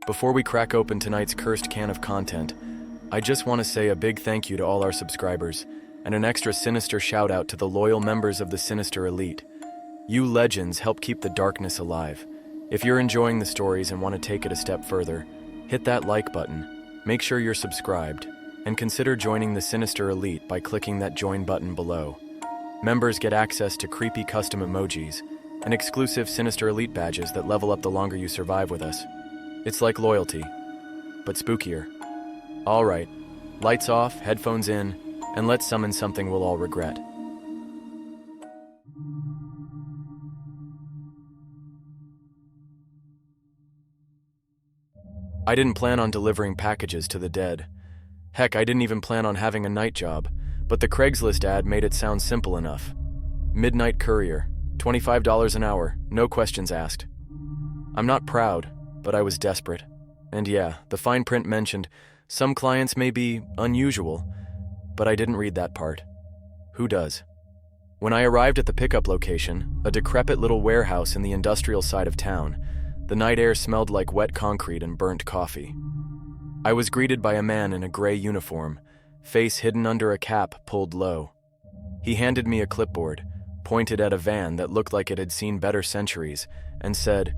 Before we crack open tonight's cursed can of content, I just want to say a big thank you to all our subscribers, and an extra Sinister shout out to the loyal members of the Sinister Elite. You legends help keep the darkness alive. If you're enjoying the stories and want to take it a step further, hit that like button, make sure you're subscribed, and consider joining the Sinister Elite by clicking that join button below. Members get access to creepy custom emojis and exclusive Sinister Elite badges that level up the longer you survive with us. It's like loyalty, but spookier. All right, lights off, headphones in, and let's summon something we'll all regret. I didn't plan on delivering packages to the dead. Heck, I didn't even plan on having a night job, but the Craigslist ad made it sound simple enough. Midnight courier, $25 an hour, no questions asked. I'm not proud, but I was desperate. And yeah, the fine print mentioned some clients may be unusual, but I didn't read that part. Who does? When I arrived at the pickup location, a decrepit little warehouse in the industrial side of town, the night air smelled like wet concrete and burnt coffee. I was greeted by a man in a gray uniform, face hidden under a cap pulled low. He handed me a clipboard, pointed at a van that looked like it had seen better centuries, and said,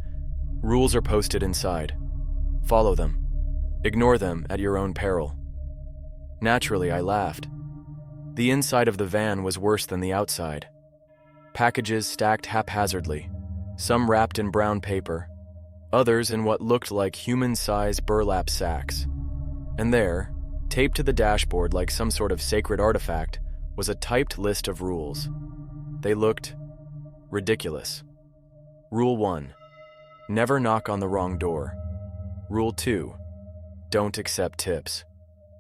"Rules are posted inside. Follow them. Ignore them at your own peril." Naturally, I laughed. The inside of the van was worse than the outside. Packages stacked haphazardly, some wrapped in brown paper, others in what looked like human-sized burlap sacks. And there, taped to the dashboard like some sort of sacred artifact, was a typed list of rules. They looked ridiculous. Rule 1. Never knock on the wrong door. Rule 2. Don't accept tips.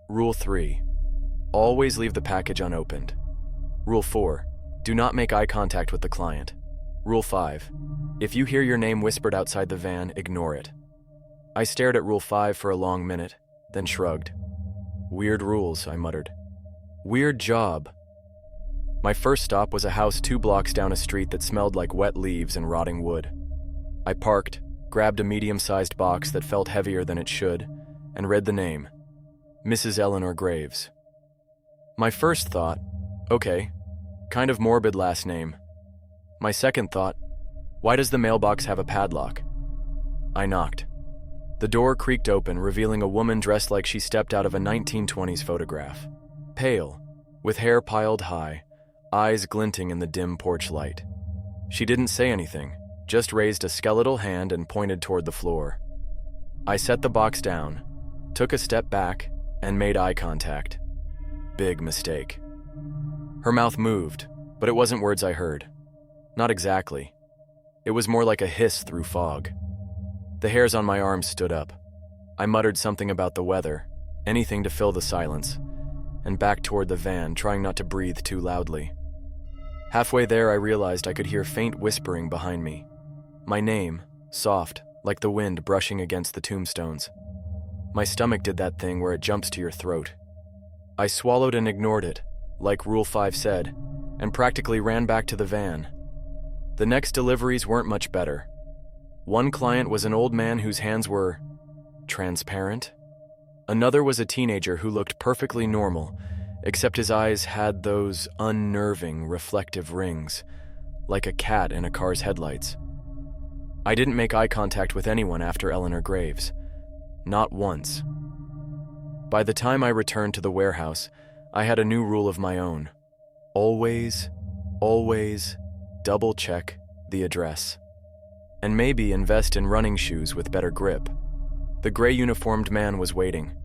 Rule 3. Always leave the package unopened. Rule 4. Do not make eye contact with the client. Rule 5. If you hear your name whispered outside the van, ignore it. I stared at Rule 5 for a long minute, then shrugged. Weird rules, I muttered. Weird job. My first stop was a house 2 blocks down a street that smelled like wet leaves and rotting wood. I parked, grabbed a medium-sized box that felt heavier than it should, and read the name, Mrs. Eleanor Graves. My first thought, okay, kind of morbid last name. My second thought, why does the mailbox have a padlock? I knocked. The door creaked open, revealing a woman dressed like she stepped out of a 1920s photograph. Pale, with hair piled high, eyes glinting in the dim porch light. She didn't say anything, just raised a skeletal hand and pointed toward the floor. I set the box down, took a step back, and made eye contact. Big mistake. Her mouth moved, but it wasn't words I heard. Not exactly. It was more like a hiss through fog. The hairs on my arms stood up. I muttered something about the weather, anything to fill the silence, and backed toward the van, trying not to breathe too loudly. Halfway there, I realized I could hear faint whispering behind me. My name, soft, like the wind brushing against the tombstones. My stomach did that thing where it jumps to your throat. I swallowed and ignored it, like Rule 5 said, and practically ran back to the van. The next deliveries weren't much better. One client was an old man whose hands were transparent. Another was a teenager who looked perfectly normal, except his eyes had those unnerving, reflective rings, like a cat in a car's headlights. I didn't make eye contact with anyone after Eleanor Graves. Not once. By the time I returned to the warehouse, I had a new rule of my own. Always double-check the address. And maybe invest in running shoes with better grip. The gray uniformed man was waiting.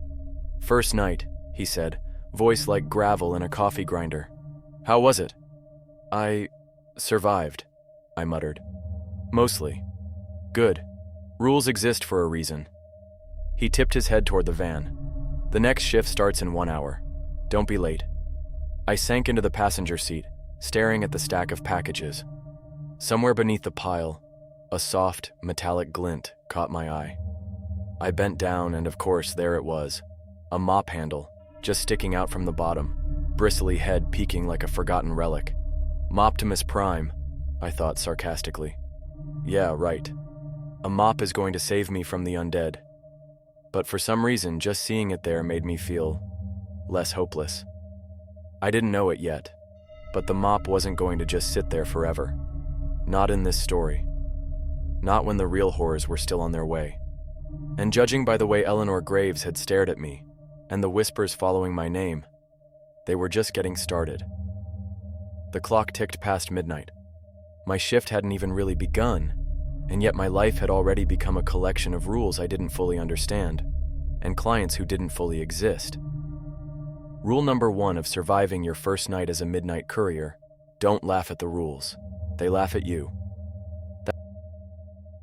"First night," he said, voice like gravel in a coffee grinder. "How was it?" "I survived," I muttered. "Mostly." "Good. Rules exist for a reason." He tipped his head toward the van. "The next shift starts in 1 hour. Don't be late." I sank into the passenger seat, staring at the stack of packages. Somewhere beneath the pile, a soft, metallic glint caught my eye. I bent down and, of course, there it was. A mop handle, just sticking out from the bottom, bristly head peeking like a forgotten relic. "Moptimus Prime," I thought sarcastically. Yeah, right. A mop is going to save me from the undead. but for some reason, just seeing it there made me feel less hopeless. I didn't know it yet, but the mop wasn't going to just sit there forever. Not in this story. Not when the real horrors were still on their way. And judging by the way Eleanor Graves had stared at me, and the whispers following my name, they were just getting started. The clock ticked past midnight. My shift hadn't even really begun, and yet my life had already become a collection of rules I didn't fully understand, and clients who didn't fully exist. Rule number 1 of surviving your first night as a midnight courier: don't laugh at the rules. They laugh at you.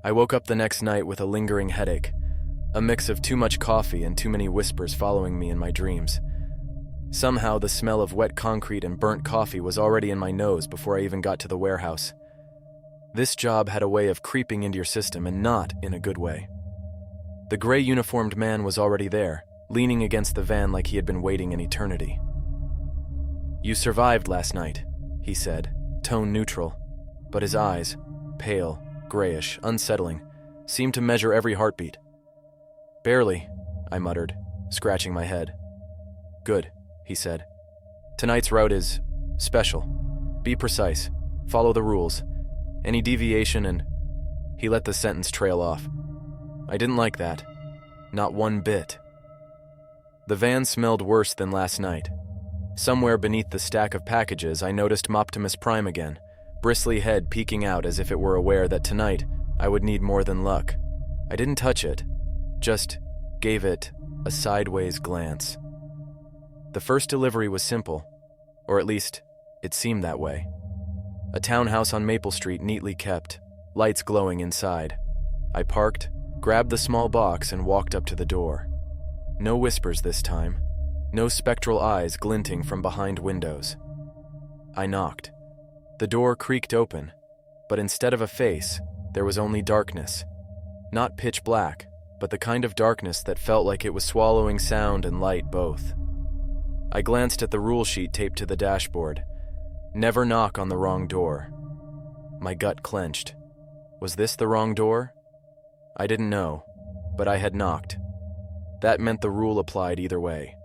I woke up the next night with a lingering headache, a mix of too much coffee and too many whispers following me in my dreams. Somehow the smell of wet concrete and burnt coffee was already in my nose before I even got to the warehouse. This job had a way of creeping into your system, and not in a good way. The gray uniformed man was already there, leaning against the van like he had been waiting an eternity. "You survived last night," he said, tone neutral, but his eyes, pale, grayish, unsettling, seemed to measure every heartbeat. "Barely," I muttered, scratching my head. "Good," he said. "Tonight's route is special. Be precise. Follow the rules. Any deviation and..." He let the sentence trail off. I didn't like that. Not one bit. The van smelled worse than last night. Somewhere beneath the stack of packages, I noticed Moptimus Prime again, bristly head peeking out as if it were aware that tonight I would need more than luck. I didn't touch it, just gave it a sideways glance. The first delivery was simple, or at least it seemed that way. A townhouse on Maple Street, neatly kept, lights glowing inside. I parked, grabbed the small box, and walked up to the door. No whispers this time, no spectral eyes glinting from behind windows. I knocked. The door creaked open, but instead of a face, there was only darkness. Not pitch black, but the kind of darkness that felt like it was swallowing sound and light both. I glanced at the rule sheet taped to the dashboard. Never knock on the wrong door. My gut clenched. Was this the wrong door? I didn't know, but I had knocked. That meant the rule applied either way.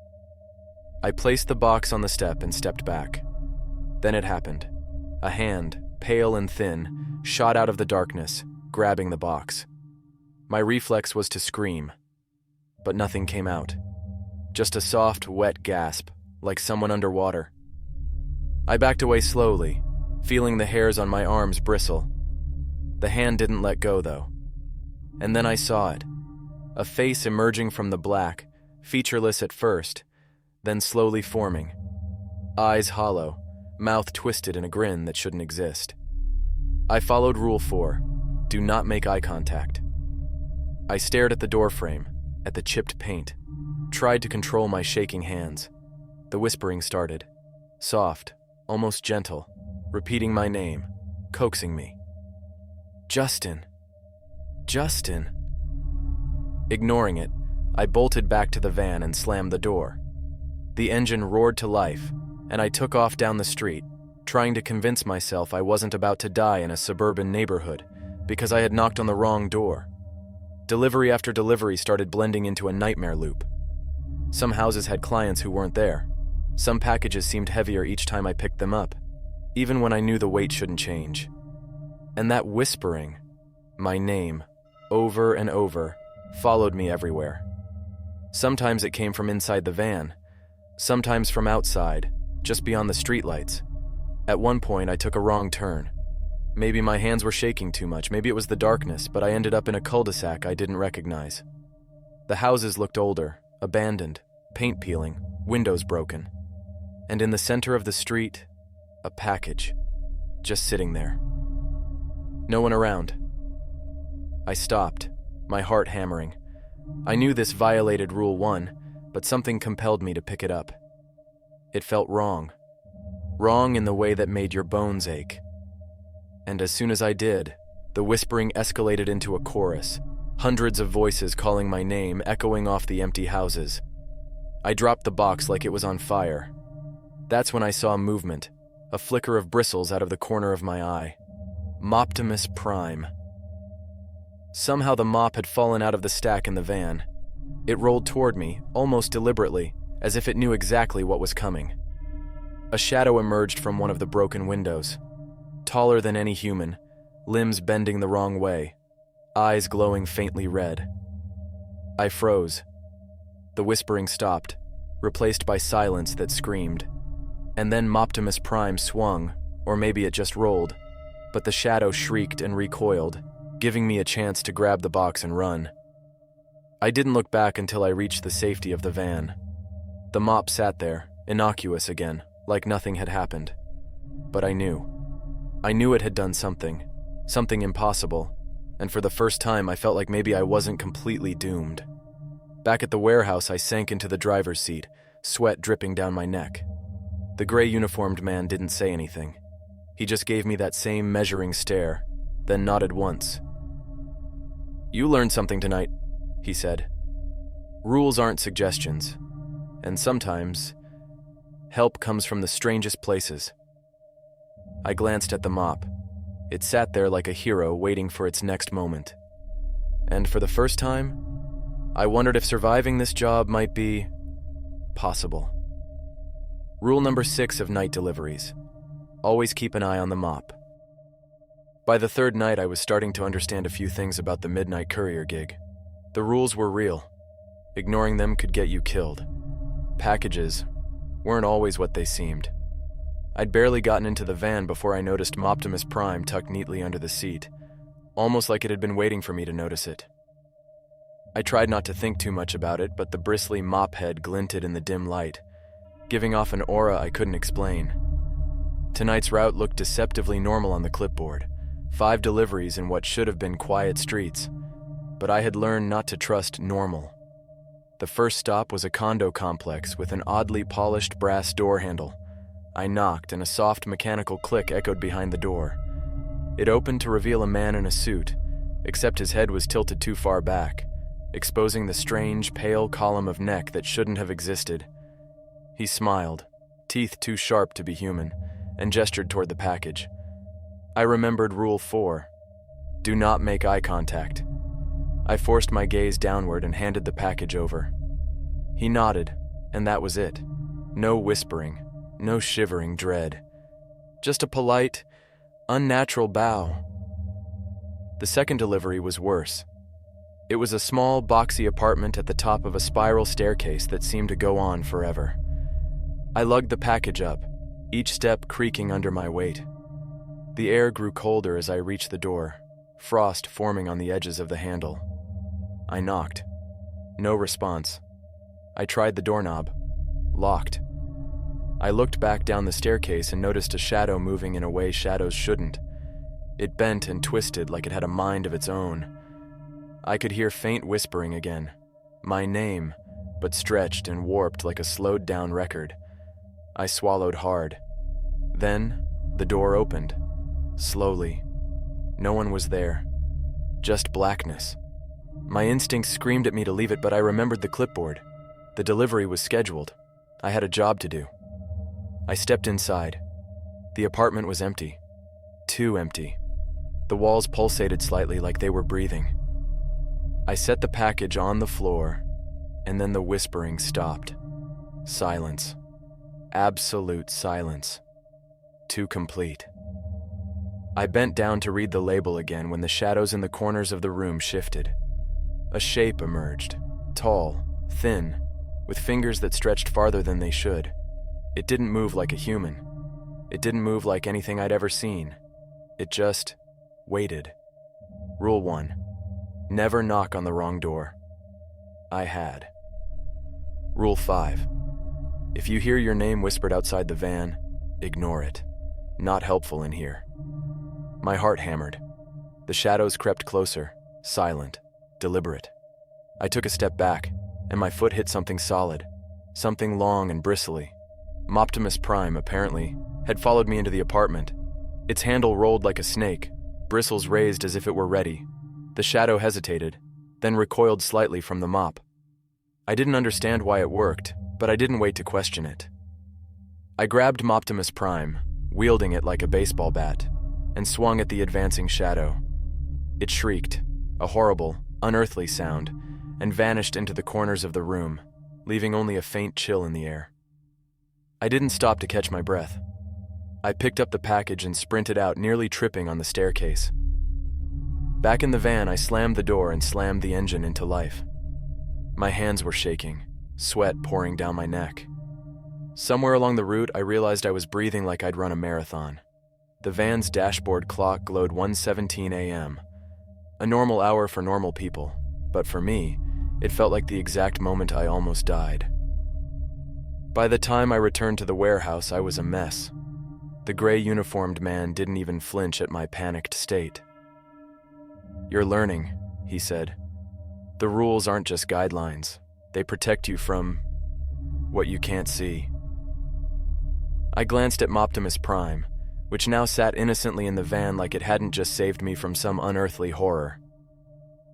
I placed the box on the step and stepped back. Then it happened. A hand, pale and thin, shot out of the darkness, grabbing the box. My reflex was to scream, but nothing came out. Just a soft, wet gasp, like someone underwater. I backed away slowly, feeling the hairs on my arms bristle. The hand didn't let go, though. And then I saw it. A face emerging from the black, featureless at first, then slowly forming. Eyes hollow, mouth twisted in a grin that shouldn't exist. I followed Rule 4, do not make eye contact. I stared at the doorframe, at the chipped paint, tried to control my shaking hands. The whispering started, soft, almost gentle, repeating my name, coaxing me. Justin. Justin. Ignoring it, I bolted back to the van and slammed the door. The engine roared to life, and I took off down the street, trying to convince myself I wasn't about to die in a suburban neighborhood because I had knocked on the wrong door. Delivery after delivery started blending into a nightmare loop. Some houses had clients who weren't there. Some packages seemed heavier each time I picked them up, even when I knew the weight shouldn't change. And that whispering, my name, over and over, followed me everywhere. Sometimes it came from inside the van, sometimes from outside, just beyond the streetlights. At one point, I took a wrong turn. Maybe my hands were shaking too much, maybe it was the darkness, but I ended up in a cul-de-sac I didn't recognize. The houses looked older, abandoned, paint peeling, windows broken. And in the center of the street, a package, just sitting there. No one around. I stopped, my heart hammering. I knew this violated Rule 1, but something compelled me to pick it up. It felt wrong. Wrong in the way that made your bones ache. And as soon as I did, the whispering escalated into a chorus, hundreds of voices calling my name echoing off the empty houses. I dropped the box like it was on fire. That's when I saw movement, a flicker of bristles out of the corner of my eye. Moptimus Prime. Somehow the mop had fallen out of the stack in the van. It rolled toward me, almost deliberately, as if it knew exactly what was coming. A shadow emerged from one of the broken windows. Taller than any human, limbs bending the wrong way, eyes glowing faintly red. I froze. The whispering stopped, replaced by silence that screamed. And then Optimus Prime swung, or maybe it just rolled, but the shadow shrieked and recoiled, giving me a chance to grab the box and run. I didn't look back until I reached the safety of the van. The mop sat there, innocuous again, like nothing had happened. But I knew. I knew it had done something impossible, and for the first time I felt like maybe I wasn't completely doomed. Back at the warehouse, I sank into the driver's seat, sweat dripping down my neck. The gray uniformed man didn't say anything. He just gave me that same measuring stare, then nodded once. "You learned something tonight," he said. "Rules aren't suggestions, and sometimes help comes from the strangest places." I glanced at the mop. It sat there like a hero waiting for its next moment. And for the first time, I wondered if surviving this job might be possible. Rule number 6 of night deliveries: always keep an eye on the mop. By the third night, I was starting to understand a few things about the midnight courier gig. The rules were real. Ignoring them could get you killed. Packages weren't always what they seemed. I'd barely gotten into the van before I noticed Optimus Prime tucked neatly under the seat, almost like it had been waiting for me to notice it. I tried not to think too much about it, but the bristly mop head glinted in the dim light, giving off an aura I couldn't explain. Tonight's route looked deceptively normal on the clipboard, 5 deliveries in what should have been quiet streets, but I had learned not to trust normal. The first stop was a condo complex with an oddly polished brass door handle. I knocked, and a soft mechanical click echoed behind the door. It opened to reveal a man in a suit, except his head was tilted too far back, exposing the strange, pale column of neck that shouldn't have existed. He smiled, teeth too sharp to be human, and gestured toward the package. I remembered Rule 4: do not make eye contact. I forced my gaze downward and handed the package over. He nodded, and that was it. No whispering. No shivering dread. Just a polite, unnatural bow. The second delivery was worse. It was a small, boxy apartment at the top of a spiral staircase that seemed to go on forever. I lugged the package up, each step creaking under my weight. The air grew colder as I reached the door, frost forming on the edges of the handle. I knocked. No response. I tried the doorknob. Locked. I looked back down the staircase and noticed a shadow moving in a way shadows shouldn't. It bent and twisted like it had a mind of its own. I could hear faint whispering again. My name, but stretched and warped like a slowed-down record. I swallowed hard. Then, the door opened. Slowly. No one was there. Just blackness. My instincts screamed at me to leave it, but I remembered the clipboard. The delivery was scheduled. I had a job to do. I stepped inside. The apartment was empty. Too empty. The walls pulsated slightly like they were breathing. I set the package on the floor, and then the whispering stopped. Silence. Absolute silence. Too complete. I bent down to read the label again when the shadows in the corners of the room shifted. A shape emerged, tall, thin, with fingers that stretched farther than they should. It didn't move like a human. It didn't move like anything I'd ever seen. It just waited. Rule 1: never knock on the wrong door. I had. Rule 5: if you hear your name whispered outside the van, ignore it. Not helpful in here. My heart hammered. The shadows crept closer, silent, deliberate. I took a step back, and my foot hit something solid, something long and bristly. Optimus Prime, apparently, had followed me into the apartment. Its handle rolled like a snake, bristles raised as if it were ready. The shadow hesitated, then recoiled slightly from the mop. I didn't understand why it worked, but I didn't wait to question it. I grabbed Optimus Prime, wielding it like a baseball bat, and swung at the advancing shadow. It shrieked, a horrible, unearthly sound, and vanished into the corners of the room, leaving only a faint chill in the air. I didn't stop to catch my breath. I picked up the package and sprinted out, nearly tripping on the staircase. Back in the van, I slammed the door and slammed the engine into life. My hands were shaking, sweat pouring down my neck. Somewhere along the route, I realized I was breathing like I'd run a marathon. The van's dashboard clock glowed 1:17 a.m., a normal hour for normal people, but for me, it felt like the exact moment I almost died. By the time I returned to the warehouse, I was a mess. The gray uniformed man didn't even flinch at my panicked state. "You're learning," he said. "The rules aren't just guidelines. They protect you from what you can't see." I glanced at Optimus Prime, which now sat innocently in the van like it hadn't just saved me from some unearthly horror.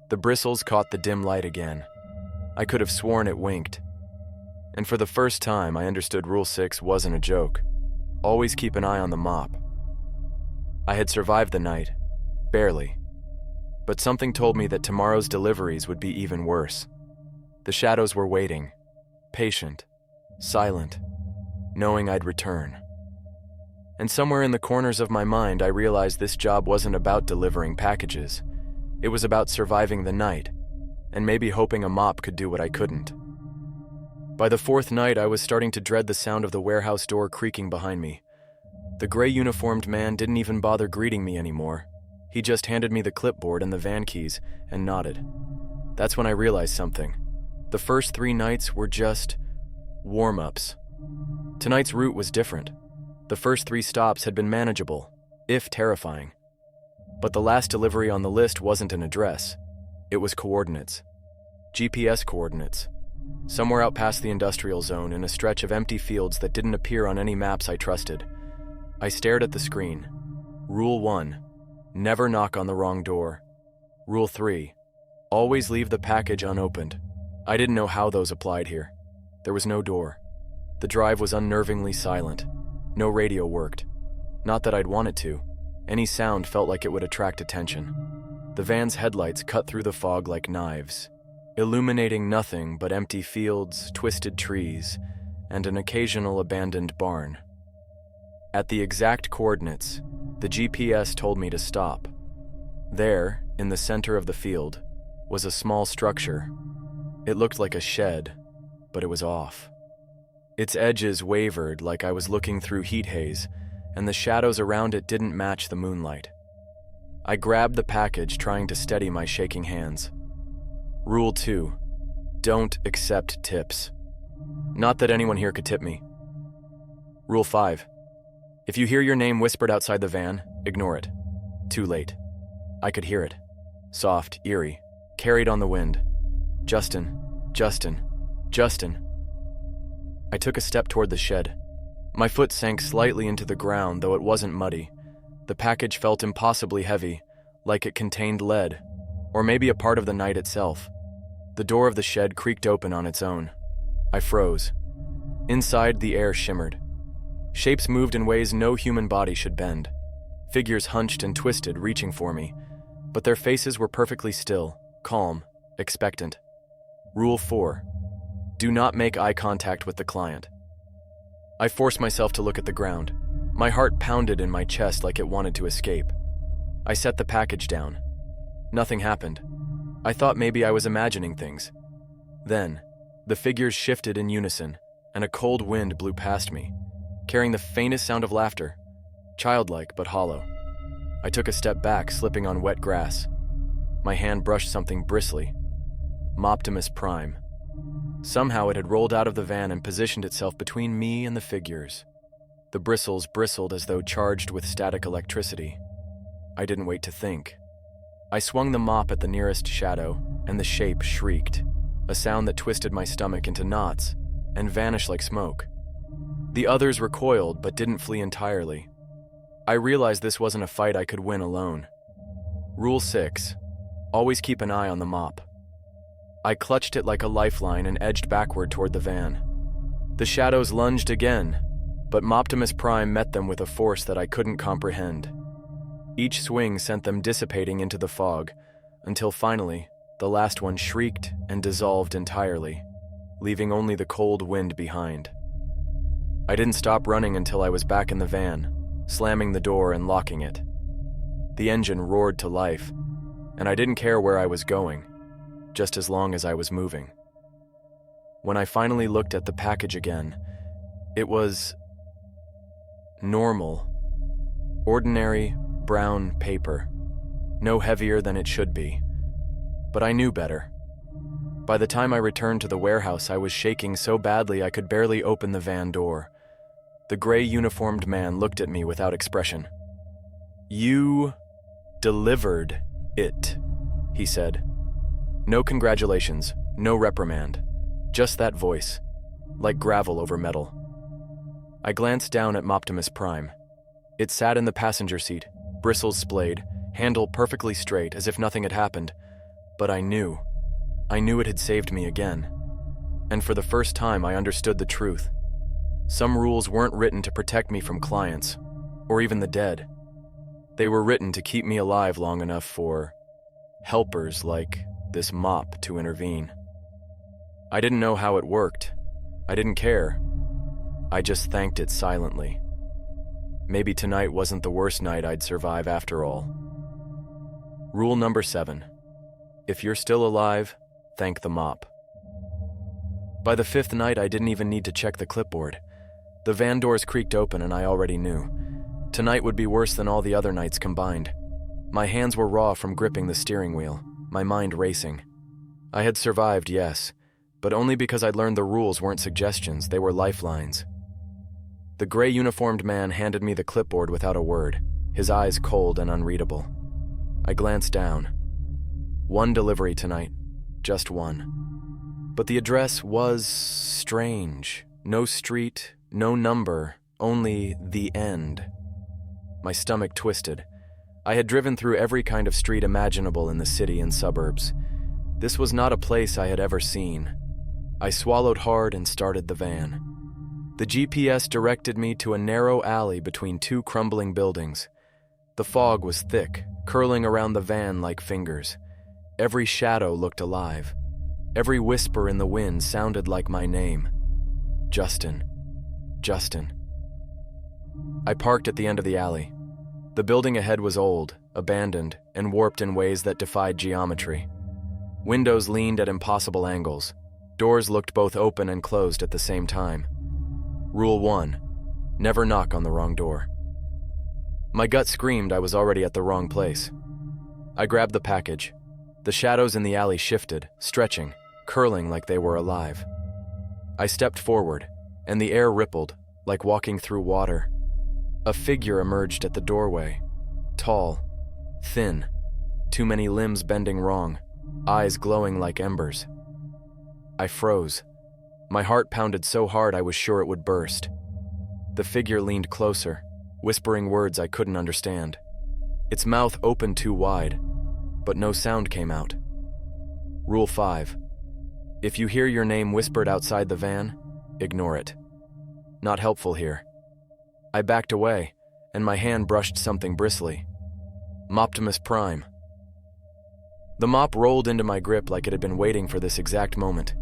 The bristles caught the dim light again. I could have sworn it winked. And for the first time, I understood Rule 6 wasn't a joke. Always keep an eye on the mop. I had survived the night, barely. But something told me that tomorrow's deliveries would be even worse. The shadows were waiting, patient, silent, knowing I'd return. And somewhere in the corners of my mind, I realized this job wasn't about delivering packages. It was about surviving the night, and maybe hoping a mop could do what I couldn't. By the fourth night, I was starting to dread the sound of the warehouse door creaking behind me. The gray uniformed man didn't even bother greeting me anymore. He just handed me the clipboard and the van keys and nodded. That's when I realized something. The first 3 nights were just warm-ups. Tonight's route was different. The first 3 stops had been manageable, if terrifying. But the last delivery on the list wasn't an address. It was coordinates. GPS coordinates. Somewhere out past the industrial zone in a stretch of empty fields that didn't appear on any maps I trusted. I stared at the screen. Rule 1. Never knock on the wrong door. Rule 3. Always leave the package unopened. I didn't know how those applied here. There was no door. The drive was unnervingly silent. No radio worked. Not that I'd want it to. Any sound felt like it would attract attention. The van's headlights cut through the fog like knives, illuminating nothing but empty fields, twisted trees, and an occasional abandoned barn. At the exact coordinates, the GPS told me to stop. There, in the center of the field, was a small structure. It looked like a shed, but it was off. Its edges wavered like I was looking through heat haze, and the shadows around it didn't match the moonlight. I grabbed the package, trying to steady my shaking hands. Rule 2. Don't accept tips. Not that anyone here could tip me. Rule 5. If you hear your name whispered outside the van, ignore it. Too late. I could hear it. Soft, eerie, carried on the wind. Justin, Justin, Justin. I took a step toward the shed. My foot sank slightly into the ground, though it wasn't muddy. The package felt impossibly heavy, like it contained lead, or maybe a part of the night itself. The door of the shed creaked open on its own. I froze. Inside, the air shimmered. Shapes moved in ways no human body should bend. Figures hunched and twisted, reaching for me, but their faces were perfectly still, calm, expectant. Rule 4. Do not make eye contact with the client. I forced myself to look at the ground. My heart pounded in my chest like it wanted to escape. I set the package down. Nothing happened. I thought maybe I was imagining things. Then, the figures shifted in unison, and a cold wind blew past me, carrying the faintest sound of laughter, childlike but hollow. I took a step back, slipping on wet grass. My hand brushed something bristly. Optimus Prime. Somehow it had rolled out of the van and positioned itself between me and the figures. The bristles bristled as though charged with static electricity. I didn't wait to think. I swung the mop at the nearest shadow, and the shape shrieked, a sound that twisted my stomach into knots and vanished like smoke. The others recoiled but didn't flee entirely. I realized this wasn't a fight I could win alone. Rule 6. Always keep an eye on the mop. I clutched it like a lifeline and edged backward toward the van. The shadows lunged again, but Optimus Prime met them with a force that I couldn't comprehend. Each swing sent them dissipating into the fog, until finally, The last one shrieked and dissolved entirely, leaving only the cold wind behind. I didn't stop running until I was back in the van, slamming the door and locking it. The engine roared to life, and I didn't care where I was going, just as long as I was moving. When I finally looked at the package again, it was normal, ordinary brown paper, no heavier than it should be. But I knew better. By the time I returned to the warehouse, I was shaking so badly I could barely open the van door. The gray uniformed man looked at me without expression. "You delivered it," he said. No congratulations, no reprimand, just that voice, like gravel over metal. I glanced down at Optimus Prime. It sat in the passenger seat, bristles splayed, handle perfectly straight as if nothing had happened. But I knew it had saved me again. And for the first time, I understood the truth. Some rules weren't written to protect me from clients, or even the dead. They were written to keep me alive long enough for helpers like this mop to intervene. I didn't know how it worked. I didn't care. I just thanked it silently. Maybe tonight wasn't the worst night I'd survive after all. Rule number 7. If you're still alive, thank the mop. By the 5th night, I didn't even need to check the clipboard. The van doors creaked open and I already knew. Tonight would be worse than all the other nights combined. My hands were raw from gripping the steering wheel, my mind racing. I had survived, yes, but only because I'd learned the rules weren't suggestions, they were lifelines. The gray uniformed man handed me the clipboard without a word, his eyes cold and unreadable. I glanced down. 1 delivery tonight, just 1. But the address was strange. No street, no number, only the end. My stomach twisted. I had driven through every kind of street imaginable in the city and suburbs. This was not a place I had ever seen. I swallowed hard and started the van. The GPS directed me to a narrow alley between 2 crumbling buildings. The fog was thick, curling around the van like fingers. Every shadow looked alive. Every whisper in the wind sounded like my name. Justin. Justin. I parked at the end of the alley. The building ahead was old, abandoned, and warped in ways that defied geometry. Windows leaned at impossible angles. Doors looked both open and closed at the same time. Rule 1. Never knock on the wrong door. My gut screamed I was already at the wrong place. I grabbed the package. The shadows in the alley shifted, stretching, curling like they were alive. I stepped forward, and the air rippled, like walking through water. A figure emerged at the doorway. Tall, thin, too many limbs bending wrong, eyes glowing like embers. I froze. My heart pounded so hard I was sure it would burst. The figure leaned closer, whispering words I couldn't understand. Its mouth opened too wide, but no sound came out. Rule 5. If you hear your name whispered outside the van, ignore it. Not helpful here. I backed away, and my hand brushed something bristly. Optimus Prime. The mop rolled into my grip like it had been waiting for this exact moment.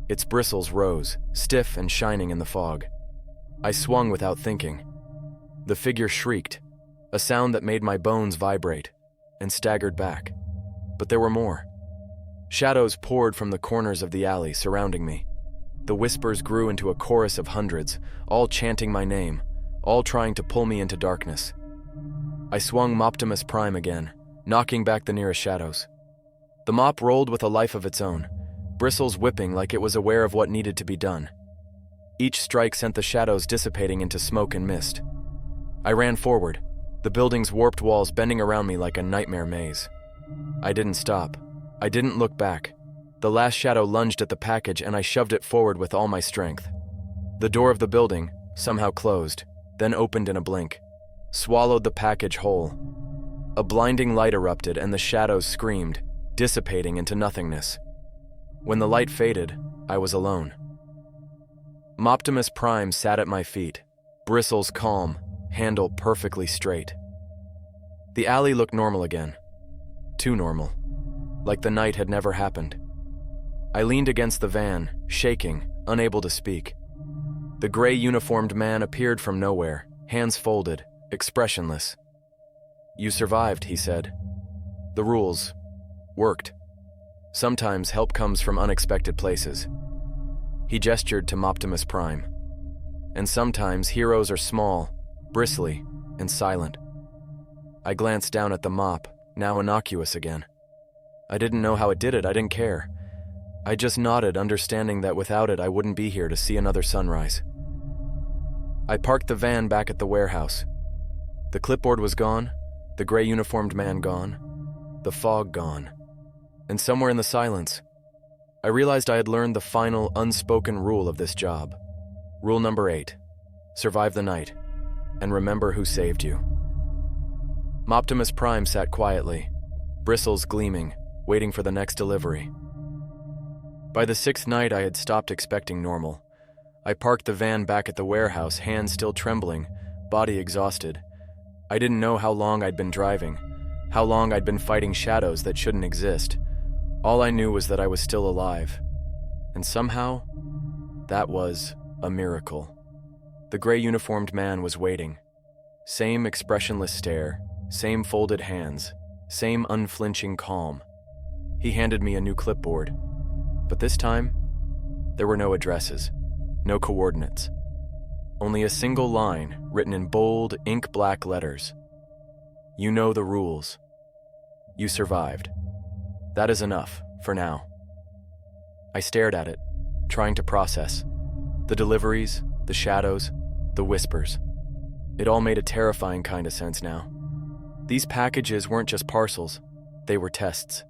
Its bristles rose, stiff and shining in the fog. I swung without thinking. The figure shrieked, a sound that made my bones vibrate, and staggered back. But there were more. Shadows poured from the corners of the alley surrounding me. The whispers grew into a chorus of hundreds, all chanting my name, all trying to pull me into darkness. I swung Optimus Prime again, knocking back the nearest shadows. The mop rolled with a life of its own, bristles whipping like it was aware of what needed to be done. Each strike sent the shadows dissipating into smoke and mist. I ran forward, the building's warped walls bending around me like a nightmare maze. I didn't stop. I didn't look back. The last shadow lunged at the package and I shoved it forward with all my strength. The door of the building, somehow closed, then opened in a blink, swallowed the package whole. A blinding light erupted and the shadows screamed, dissipating into nothingness. When the light faded, I was alone. Optimus Prime sat at my feet, bristles calm, handle perfectly straight. The alley looked normal again. Too normal. like the night had never happened. I leaned against the van, shaking, unable to speak. The gray uniformed man appeared from nowhere, hands folded, expressionless. "You survived," he said. "The rules worked. Sometimes help comes from unexpected places." He gestured to Optimus Prime. "And sometimes heroes are small, bristly, and silent." I glanced down at the mop, now innocuous again. I didn't know how it did it, I didn't care. I just nodded, understanding that without it I wouldn't be here to see another sunrise. I parked the van back at the warehouse. The clipboard was gone, the gray uniformed man gone, the fog gone. And somewhere in the silence, I realized I had learned the final, unspoken rule of this job. Rule number 8. Survive the night, and remember who saved you. Optimus Prime sat quietly, bristles gleaming, waiting for the next delivery. By the 6th night, I had stopped expecting normal. I parked the van back at the warehouse, hands still trembling, body exhausted. I didn't know how long I'd been driving, how long I'd been fighting shadows that shouldn't exist. All I knew was that I was still alive. And somehow, that was a miracle. The gray uniformed man was waiting. Same expressionless stare, same folded hands, same unflinching calm. He handed me a new clipboard. But this time, there were no addresses, no coordinates. Only a single line written in bold, ink-black letters. "You know the rules. You survived. That is enough, for now." I stared at it, trying to process. The deliveries, the shadows, the whispers. It all made a terrifying kind of sense now. These packages weren't just parcels, they were tests.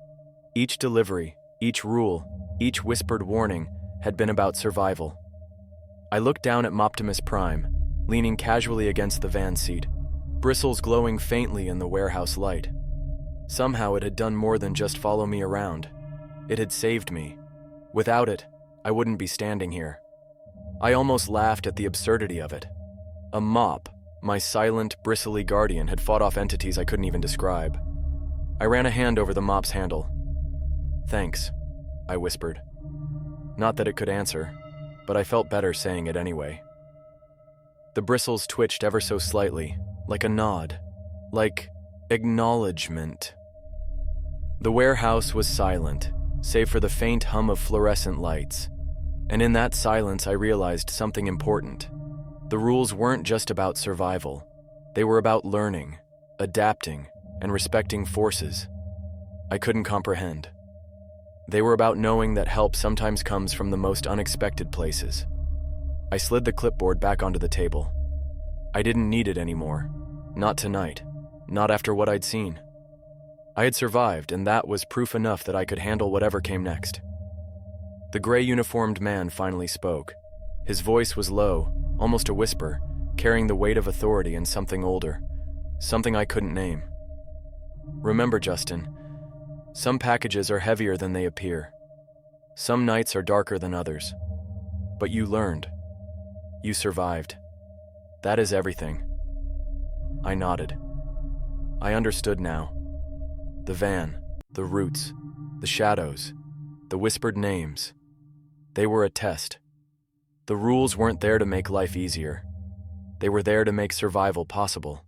Each delivery, each rule, each whispered warning had been about survival. I looked down at Optimus Prime, leaning casually against the van seat, bristles glowing faintly in the warehouse light. Somehow it had done more than just follow me around. It had saved me. Without it, I wouldn't be standing here. I almost laughed at the absurdity of it. A mop, my silent, bristly guardian, had fought off entities I couldn't even describe. I ran a hand over the mop's handle. "Thanks," I whispered. Not that it could answer, but I felt better saying it anyway. The bristles twitched ever so slightly, like a nod, like acknowledgement. The warehouse was silent, save for the faint hum of fluorescent lights. And in that silence, I realized something important. The rules weren't just about survival. They were about learning, adapting, and respecting forces I couldn't comprehend. They were about knowing that help sometimes comes from the most unexpected places. I slid the clipboard back onto the table. I didn't need it anymore. Not tonight. Not after what I'd seen. I had survived, and that was proof enough that I could handle whatever came next. The gray uniformed man finally spoke. His voice was low, almost a whisper, carrying the weight of authority and something older, something I couldn't name. "Remember, Justin, some packages are heavier than they appear. Some nights are darker than others. But you learned. You survived. That is everything." I nodded. I understood now. The van, the roots, the shadows, the whispered names. They were a test. The rules weren't there to make life easier. They were there to make survival possible.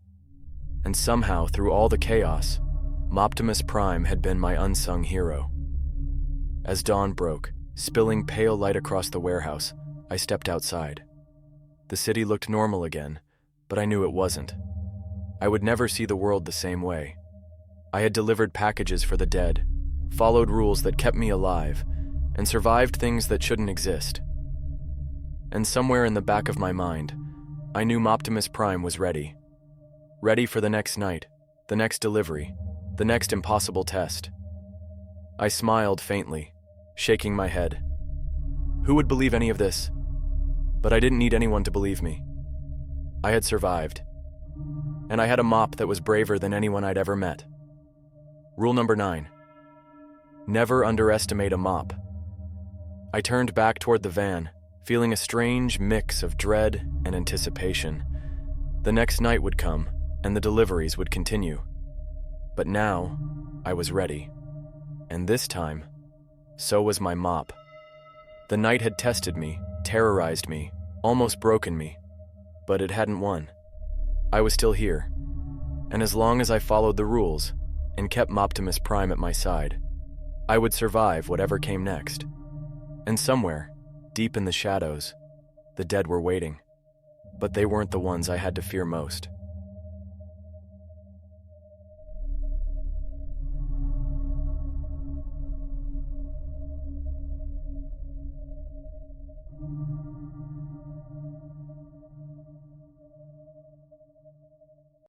And somehow, through all the chaos, Optimus Prime had been my unsung hero. As dawn broke, spilling pale light across the warehouse, I stepped outside. The city looked normal again, but I knew it wasn't. I would never see the world the same way. I had delivered packages for the dead, followed rules that kept me alive, and survived things that shouldn't exist. And somewhere in the back of my mind, I knew Optimus Prime was ready. Ready for the next night, the next delivery, the next impossible test. I smiled faintly, shaking my head. Who would believe any of this? But I didn't need anyone to believe me. I had survived. And I had a mop that was braver than anyone I'd ever met. Rule number 9. Never underestimate a mop. I turned back toward the van, feeling a strange mix of dread and anticipation. The next night would come, and the deliveries would continue. But now, I was ready. And this time, so was my mop. The night had tested me, terrorized me, almost broken me, but it hadn't won. I was still here, and as long as I followed the rules and kept Moptimus Prime at my side, I would survive whatever came next. And somewhere, deep in the shadows, the dead were waiting, but they weren't the ones I had to fear most.